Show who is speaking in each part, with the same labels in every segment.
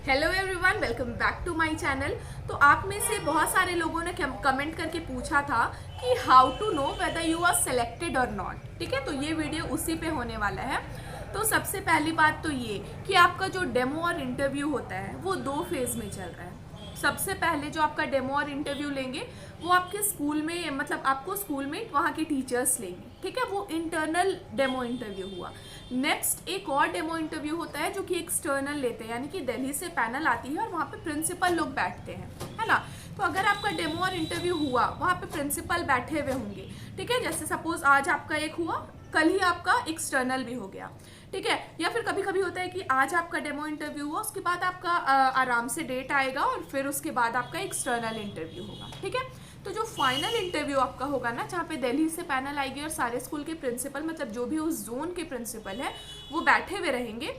Speaker 1: Hello everyone, welcome back to my channel. तो आप में से बहुत सारे लोगों ने कमेंट करके पूछा था कि how to know whether you are selected और नॉट। ठीक है, तो ये वीडियो उसी पे होने वाला है। तो सबसे पहली बात तो ये कि आपका जो डेमो और इंटरव्यू होता है वो 2 फेज में चल रहा है। सबसे पहले जो आपका डेमो और इंटरव्यू लेंगे वो आपके स्कूल में, मतलब आपको स्कूल में वहाँ के टीचर्स लेंगे। ठीक है, वो इंटरनल डेमो इंटरव्यू हुआ। नेक्स्ट एक और डेमो इंटरव्यू होता है जो कि एक्सटर्नल लेते हैं, यानी कि दिल्ली से पैनल आती है और वहाँ पे प्रिंसिपल लोग बैठते हैं, है ना। तो अगर आपका डेमो और इंटरव्यू हुआ, वहाँ पे प्रिंसिपल बैठे हुए होंगे। ठीक है, जैसे सपोज आज आपका एक हुआ, कल ही आपका एक्सटर्नल भी हो गया। ठीक है, या फिर कभी कभी होता है कि आज आपका डेमो इंटरव्यू हुआ, उसके बाद आपका आराम से डेट आएगा और फिर उसके बाद आपका एक्सटर्नल इंटरव्यू होगा। ठीक है, तो जो फाइनल इंटरव्यू आपका होगा ना, जहाँ पे दिल्ली से पैनल आएगी और सारे स्कूल के प्रिंसिपल, मतलब जो भी उस जोन के प्रिंसिपल है वो बैठे हुए रहेंगे।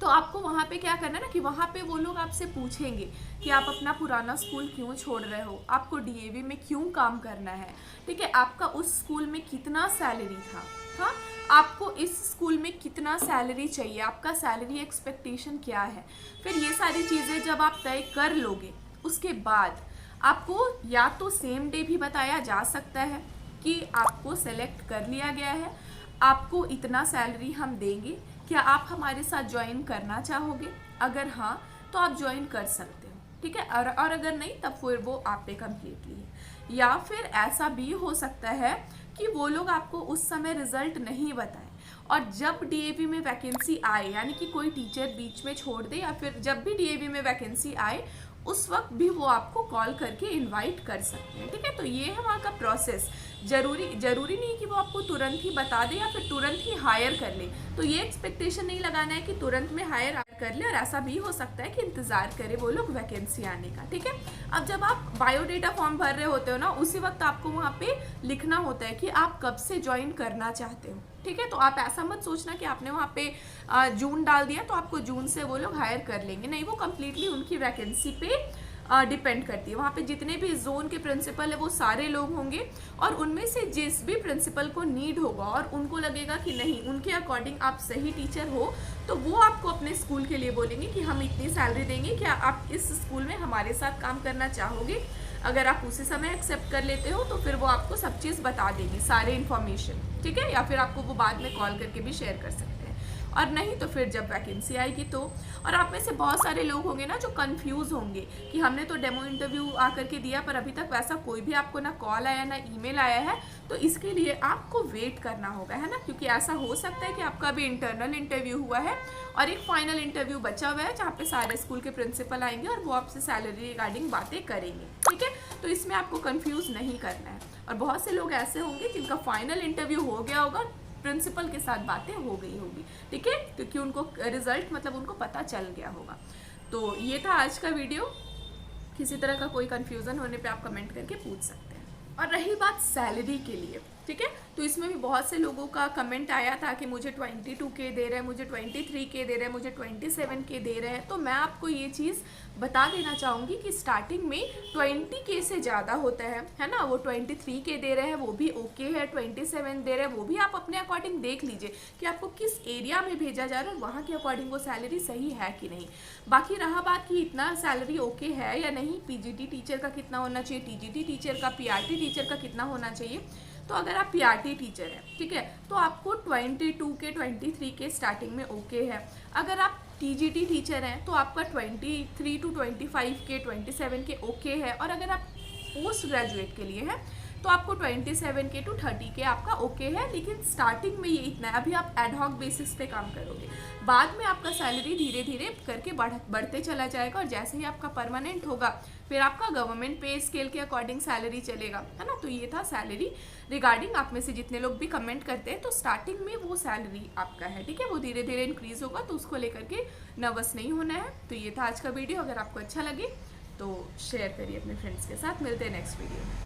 Speaker 1: तो आपको वहाँ पे क्या करना है ना कि वहाँ पे वो लोग आपसे पूछेंगे कि आप अपना पुराना स्कूल क्यों छोड़ रहे हो, आपको डीएवी में क्यों काम करना है। ठीक है, आपका उस स्कूल में कितना सैलरी था, हाँ, आपको इस स्कूल में कितना सैलरी चाहिए, आपका सैलरी एक्सपेक्टेशन क्या है। फिर ये सारी चीज़ें जब आप तय कर लोगे, उसके बाद आपको या तो सेम डे भी बताया जा सकता है कि आपको सेलेक्ट कर लिया गया है, आपको इतना सैलरी हम देंगे, क्या आप हमारे साथ ज्वाइन करना चाहोगे। अगर हाँ तो आप ज्वाइन कर सकते हो। ठीक है, और अगर नहीं तब फिर वो आप पे कम्प्लीटली है। या फिर ऐसा भी हो सकता है कि वो लोग आपको उस समय रिजल्ट नहीं बताएं और जब डीएवी में वैकेंसी आए, यानी कि कोई टीचर बीच में छोड़ दे या फिर जब भी डीएवी में वैकेंसी आए उस वक्त भी वो आपको कॉल करके इनवाइट कर सकते हैं। ठीक है, तो ये है वहाँ का प्रोसेस। जरूरी नहीं कि वो आपको तुरंत ही बता दे या फिर तुरंत ही हायर कर ले। तो ये एक्सपेक्टेशन नहीं लगाना है कि तुरंत में हायर कर ले, और ऐसा भी हो सकता है कि इंतजार करे वो लोग वैकेंसी आने का। ठीक है, अब जब आप बायोडेटा फॉर्म भर रहे होते हो ना, उसी वक्त आपको वहाँ पे लिखना होता है कि आप कब से ज्वाइन करना चाहते हो। ठीक है, तो आप ऐसा मत सोचना कि आपने वहाँ पे जून डाल दिया तो आपको जून से वो लोग हायर कर लेंगे, नहीं, वो कम्प्लीटली उनकी वैकेंसी पे डिपेंड करती है। वहाँ पे जितने भी जोन के प्रिंसिपल है वो सारे लोग होंगे और उनमें से जिस भी प्रिंसिपल को नीड होगा और उनको लगेगा कि नहीं, उनके अकॉर्डिंग आप सही टीचर हो, तो वो आपको अपने स्कूल के लिए बोलेंगे कि हम इतनी सैलरी देंगे, क्या आप इस स्कूल में हमारे साथ काम करना चाहोगे। अगर आप उसी समय एक्सेप्ट कर लेते हो तो फिर वो आपको सब चीज़ बता देगी, सारे इन्फॉर्मेशन। ठीक है, या फिर आपको वो बाद में कॉल करके भी शेयर कर सकते हैं, और नहीं तो फिर जब वैकेंसी आएगी तो। और आप में से बहुत सारे लोग होंगे ना जो कंफ्यूज होंगे कि हमने तो डेमो इंटरव्यू आकर के दिया पर अभी तक वैसा कोई भी आपको ना कॉल आया ना ईमेल आया है। तो इसके लिए आपको वेट करना होगा, है ना, क्योंकि ऐसा हो सकता है कि आपका अभी इंटरनल इंटरव्यू हुआ है और एक फाइनल इंटरव्यू बचा हुआ है जहाँ पे सारे स्कूल के प्रिंसिपल आएंगे और वो आपसे सैलरी रिगार्डिंग बातें करेंगे। ठीक है, तो इसमें आपको कंफ्यूज नहीं करना है। और बहुत से लोग ऐसे होंगे जिनका फाइनल इंटरव्यू हो गया होगा, प्रिंसिपल के साथ बातें हो गई होगी। ठीक है, क्योंकि उनको रिजल्ट, मतलब उनको पता चल गया होगा। तो ये था आज का वीडियो। किसी तरह का कोई कंफ्यूजन होने पे आप कमेंट करके पूछ सकते हैं। और रही बात सैलरी के लिए, ठीक है, तो इसमें भी बहुत से लोगों का कमेंट आया था कि मुझे 22K दे रहे हैं, मुझे 23K दे रहे हैं, मुझे 27K दे रहे हैं। तो मैं आपको ये चीज़ बता देना चाहूँगी कि स्टार्टिंग में 20K से ज़्यादा होता है ना। वो 23K दे रहे हैं वो भी ओके है, 27 दे रहे हैं वो भी आप अपने अकॉर्डिंग देख लीजिए कि आपको किस एरिया में भेजा जा रहा है और वहाँ के अकॉर्डिंग वो सैलरी सही है कि नहीं। बाकी रहा बात कि इतना सैलरी ओके है या नहीं, पीजीटी टीचर का कितना होना चाहिए, टीजीटी टीचर का, पीआरटी टीचर का कितना होना चाहिए। तो अगर आप पीआरटी टीचर हैं, ठीक है, तो आपको 22K 23K स्टार्टिंग में ओके है। अगर आप टीजीटी टीचर हैं तो आपका 23 to 25K 27K ओके है। और अगर आप पोस्ट ग्रेजुएट के लिए हैं तो आपको 27K to 30K आपका ओके है। लेकिन स्टार्टिंग में ये इतना है, अभी आप एडहॉक बेसिस पे काम करोगे, बाद में आपका सैलरी धीरे धीरे करके बढ़ते चला जाएगा और जैसे ही आपका परमानेंट होगा फिर आपका गवर्नमेंट पे स्केल के अकॉर्डिंग सैलरी चलेगा, है ना। तो ये था सैलरी रिगार्डिंग। आप में से जितने लोग भी कमेंट करते हैं तो स्टार्टिंग में वो सैलरी आपका है, ठीक है, वो धीरे धीरे इंक्रीज होगा, तो उसको लेकर के नर्वस नहीं होना है। तो ये था आज का वीडियो। अगर आपको अच्छा लगे तो शेयर करिए अपने फ्रेंड्स के साथ। मिलते हैं नेक्स्ट वीडियो में।